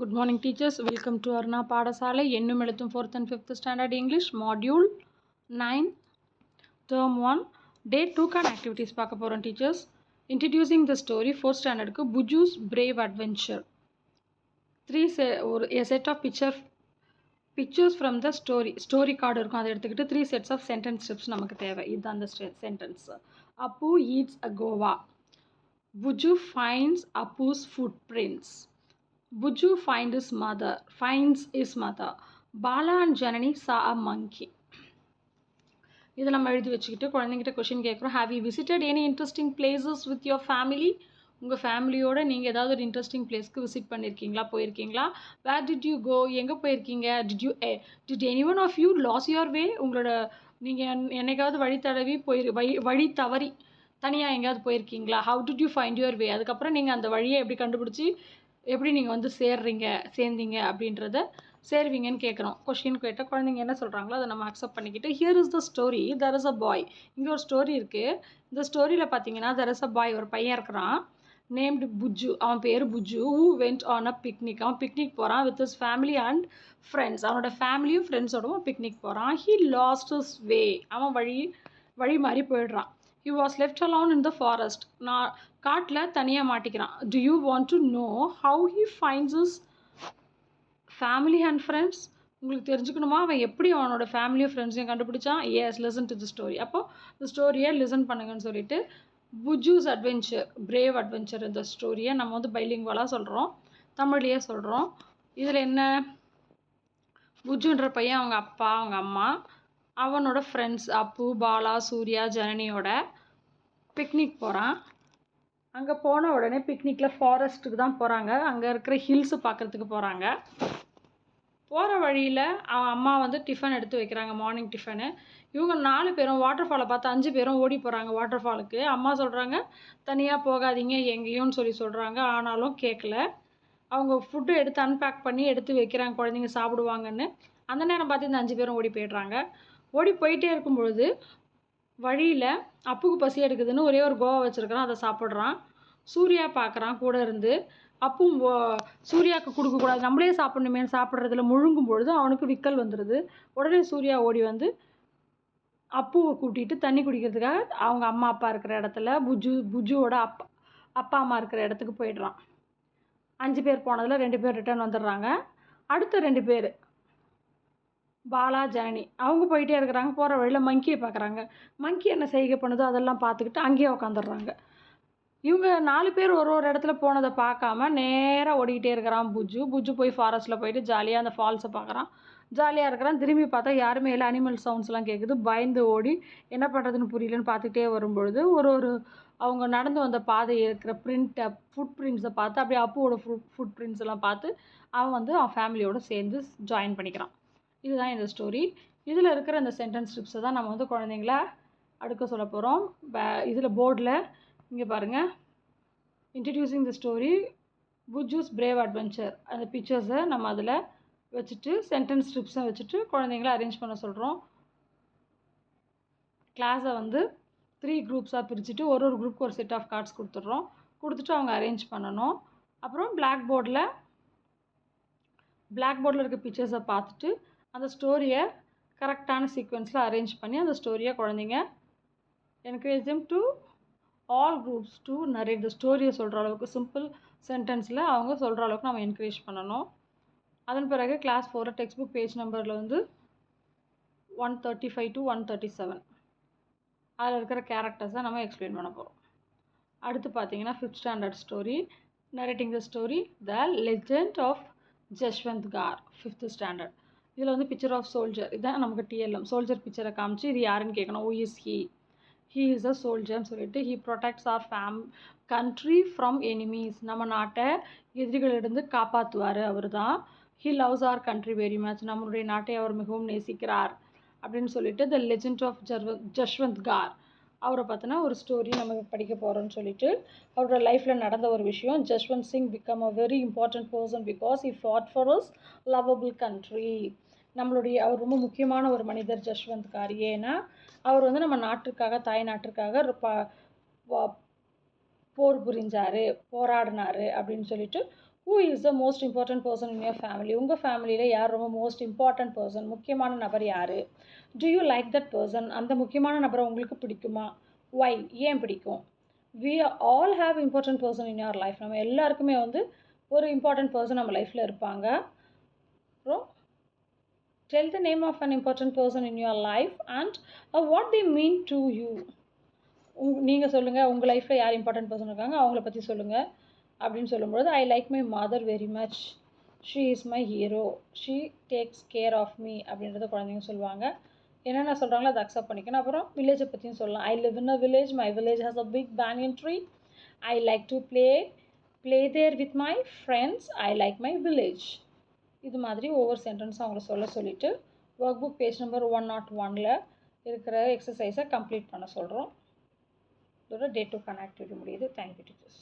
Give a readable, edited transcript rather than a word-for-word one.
Good morning teachers, welcome to Arna Padasala, Ennum Eluthum 4th and 5th standard English, module 9, term 1, day 2 kan activities பார்க்க போறோம் teachers. Introducing the story 4th standard க்கு Buju's Brave Adventure. A set of pictures from the story card இருக்கும், அதை எடுத்துக்கிட்டு 3 sets of sentence strips நமக்கு தேவை. இதுதான் அந்த sentence. Appu eats a guava. Buju finds Appu's footprints. Buju finds his mother. Bala and Janani saw a monkey. இதை நம்ம எழுதி வச்சுக்கிட்டு குழந்தைங்கிட்ட கொஷின் கேட்குறோம். Have you visited any interesting places with your family? உங்கள் ஃபேமிலியோட நீங்கள் ஏதாவது ஒரு இன்ட்ரெஸ்டிங் பிளேஸ்க்கு விசிட் பண்ணியிருக்கீங்களா, போயிருக்கீங்களா? Where did you go? எங்கே போயிருக்கீங்க? Did any one of you lose your way? உங்களோட நீங்கள் என்னைக்காவது வழி தவறி தனியாக எங்கேயாவது போயிருக்கீங்களா? How did you find your way? அதுக்கப்புறம் நீங்கள் அந்த வழியை எப்படி கண்டுபிடிச்சி எப்படி நீங்கள் வந்து சேர்ந்தீங்க அப்படின்றத சேருவீங்கன்னு கேட்குறோம். கொஷின் கேட்டால் குழந்தைங்க என்ன சொல்கிறாங்களோ அதை நம்ம அக்செப்ட் பண்ணிக்கிட்டு, here is the story, there is a boy. இங்கே ஒரு ஸ்டோரி இருக்குது. இந்த ஸ்டோரியில் பார்த்தீங்கன்னா தெர் இஸ் அ பாய், ஒரு பையன் இருக்கிறான், நேம்டு புஜ்ஜு. அவன் பேர் Bujju. Who went on a picnic. அவன் பிக்னிக் போகிறான் with his family and friends. அவனோட ஃபேமிலியும் ஃப்ரெண்ட்ஸோடவும் பிக்னிக் போகிறான். He lost his way. அவன் வழி மாறி போயிடுறான். He was left alone in the forest. நான் காட்டில் தனியாக மாட்டிக்கிறான். Do you want to know how he finds his family and friends? உங்களுக்கு தெரிஞ்சுக்கணுமா அவன் எப்படி அவனோட ஃபேமிலியும் ஃப்ரெண்ட்ஸையும் கண்டுபிடிச்சான்? Yes, listen to the story. அப்போ இந்த ஸ்டோரியை லிசன் பண்ணுங்கன்னு சொல்லிட்டு புஜூஸ் அட்வென்ச்சர், பிரேவ் அட்வென்ச்சர், இந்த ஸ்டோரியை நம்ம வந்து பைலிங்குவலாக சொல்கிறோம், தமிழ்லேயே சொல்கிறோம். இதில் என்ன, புஜுன்ற பையன் அவங்க அப்பா அவங்க அம்மா அவனோட ஃப்ரெண்ட்ஸ் அப்பு, பாலா, சூர்யா, ஜனனியோட பிக்னிக் போகிறான். அங்கே போன உடனே பிக்னிக்கில் ஃபாரஸ்ட்டுக்கு தான் போகிறாங்க. அங்கே இருக்கிற ஹில்ஸு பார்க்குறதுக்கு போகிறாங்க. போகிற வழியில் அவன் அம்மா வந்து டிஃபன் எடுத்து வைக்கிறாங்க, மார்னிங் டிஃபனு. இவங்க 4 பேரும் வாட்டர் ஃபாலை பார்த்து 5 பேரும் ஓடி போகிறாங்க வாட்டர் ஃபாலுக்கு. அம்மா சொல்கிறாங்க தனியாக போகாதீங்க எங்கேயும்னு சொல்கிறாங்க. ஆனாலும் கேட்கல. அவங்க ஃபுட்டு எடுத்து அன்பேக் பண்ணி எடுத்து வைக்கிறாங்க, குழந்தைங்க சாப்பிடுவாங்கன்னு. அந்த நேரம் பார்த்து இந்த 5 பேரும் ஓடி போய்ட்றாங்க. ஓடி போயிட்டே இருக்கும்பொழுது வழியில் அப்புக்கு பசி எடுக்குதுன்னு ஒரே ஒரு கோவா வச்சுருக்கிறான், அதை சாப்பிட்றான். சூர்யா பார்க்குறான் கூட இருந்து. அப்பும் சூர்யாவுக்கு கொடுக்கக்கூடாது, நம்மளே சாப்பிட்ணுமேனு சாப்பிட்றதுல முழுங்கும் பொழுது அவனுக்கு விக்கல் வந்துடுது. உடனே சூர்யா ஓடி வந்து அப்புவை கூட்டிகிட்டு தண்ணி குடிக்கிறதுக்காக அவங்க அம்மா அப்பா இருக்கிற இடத்துல புஜுவோட அப்பா அம்மா இருக்கிற இடத்துக்கு போயிடுறான். 5 பேர் போனதில் 2 பேர் ரிட்டர்ன் வந்துடுறாங்க. அடுத்த 2 பேர் பாலா, ஜனனி அவங்க போயிட்டே இருக்கிறாங்க. போகிற வழியில் மங்கியை பார்க்குறாங்க. மங்கி என்ன செய்கை பண்ணுதோ அதெல்லாம் பார்த்துக்கிட்டு அங்கேயே உட்காந்துடுறாங்க. இவங்க 4 பேர் ஒரு இடத்துல போனதை பார்க்காம நேராக ஓடிக்கிட்டே இருக்கிறான் புஜு போய் ஃபாரஸ்ட்டில் போயிட்டு ஜாலியாக அந்த ஃபால்ஸை பார்க்குறான், ஜாலியாக இருக்கிறான். திரும்பி பார்த்தா யாருமே இல்லை, அனிமல் சவுண்ட்ஸ்லாம் கேட்குது. பயந்து ஓடி என்ன பண்ணுறதுன்னு புரியலன்னு பார்த்துக்கிட்டே வரும்பொழுது ஒரு அவங்க நடந்து வந்த பாதை இருக்கிற ஃபுட் பிரிண்ட்ஸை பார்த்து அப்படியே அப்புவோட ஃபுட் பிரிண்ட்ஸ் எல்லாம் பார்த்து அவன் வந்து அவன் ஃபேமிலியோடு சேர்ந்து ஜாயின் பண்ணிக்கிறான். இதுதான் இந்த ஸ்டோரி. இதில் இருக்கிற இந்த சென்டென்ஸ் ஸ்ட்ரிப்ஸை தான் நம்ம வந்து குழந்தைங்கள அடுக்க சொல்ல போகிறோம். இதில் போர்டில் இங்கே பாருங்கள், introducing the story Buju's brave adventure, அந்த பிக்சர்ஸை நம்ம அதில் வச்சுட்டு சென்டென்ஸ் ஸ்ட்ரிப்ஸை வச்சுட்டு குழந்தைங்கள அரேஞ்ச் பண்ண சொல்கிறோம். கிளாஸை வந்து 3 குரூப்ஸாக பிரிச்சுட்டு ஒரு குரூப்புக்கு ஒரு செட் ஆஃப் கார்ட்ஸ் கொடுத்துட்டு அவங்க அரேஞ்ச் பண்ணணும். அப்புறம் பிளாக் போர்டில் இருக்க பிக்சர்ஸை பார்த்துட்டு அந்த ஸ்டோரியை கரெக்டான சீக்வென்ஸில் அரேஞ்ச் பண்ணி அந்த ஸ்டோரியை குழந்தைங்க encourage them to all groups to narrate த ஸ்டோரியை சொல்கிற அளவுக்கு சிம்பிள் சென்டென்ஸில் அவங்க சொல்கிற அளவுக்கு நம்ம என்கரேஜ் பண்ணணும். அதன் பிறகு கிளாஸ் 4 டெக்ஸ்ட் புக் பேஜ் நம்பரில் வந்து 135 to 137 அதில் இருக்கிற கேரக்டர்ஸை நம்ம எக்ஸ்பிளைன் பண்ண போகிறோம். அடுத்து பார்த்தீங்கன்னா 5th standard story, narrating the story the legend of Jaswantgarh, 5th standard. இதில் வந்து பிக்சர் ஆஃப் சோல்ஜர், இதுதான் நமக்கு டிஎல்எம். சோல்ஜர் பிக்சரை காமிச்சு இது யாருன்னு கேட்கணும். Who is he is a சோல்ஜர்னு சொல்லிட்டு. He protects our country from enemies, நம்ம நாட்டை எதிரிகளிலிருந்து காப்பாற்றுவார் அவர் தான். He loves our country very much, நம்மளுடைய நாட்டை அவர் மிகவும் நேசிக்கிறார் அப்படின்னு சொல்லிட்டு த லெஜெண்ட் ஆஃப் ஜஷ்வந்த்கார், அவரை பார்த்தினா ஒரு ஸ்டோரி நம்ம படிக்க போகிறோன்னு சொல்லிட்டு அவரோட லைஃப்பில் நடந்த ஒரு விஷயம். Jaswant Singh become a very important person because he fought for his lovable country. அவர் ரொம்ப முக்கியமான ஒரு மனிதர் ஜஷ்வந்த்கார். ஏன்னா அவர் வந்து நம்ம நாட்டுக்காக, தாய் நாட்டுக்காக போர் புரிஞ்சார், போராடினார் அப்படின்னு சொல்லிட்டு who is the most important person in your family? உங்கள் ஃபேமிலியில் யார் ரொம்ப மோஸ்ட் இம்பார்ட்டன்ட் பர்சன், முக்கியமான நபர் யார்? Do you like that person? அந்த முக்கியமான நபரை உங்களுக்கு பிடிக்குமா? வை, ஏன் பிடிக்கும்? We all have important person in your life. நம்ம எல்லாருக்குமே வந்து ஒரு இம்பார்ட்டன்ட் பர்சன் நம்ம லைஃப்பில் இருப்பாங்க. அப்புறம் tell the name of an important person in your life and what they mean to you. நீங்கள் சொல்லுங்கள், உங்கள் லைஃப்பில் யார் இம்பார்ட்டன்ட் பர்சன் இருக்காங்க அவங்கள பற்றி சொல்லுங்கள் அப்படின்னு சொல்லும்பொழுது, I like my mother very much, she is my hero, she takes care of me அப்படின்றத குழந்தைங்க சொல்லுவாங்க. என்னென்ன சொல்கிறாங்களோ அதை அக்செப்ட் பண்ணிக்கணும். அப்புறம் வில்லேஜை பற்றியும் சொல்லலாம். I live in a village, my village has a big banyan tree, I like to play there with my friends, I like my village. இது மாதிரி ஒவ்வொரு சென்டென்ஸும் அவங்கள சொல்லிவிட்டு ஒர்க் புக் பேஜ் நம்பர் 101ல் இருக்கிற எக்ஸசைஸை கம்ப்ளீட் பண்ண சொல்கிறோம். இதோட டே 2 ஆக்டிவிட்டி முடியுது. Thank you teachers.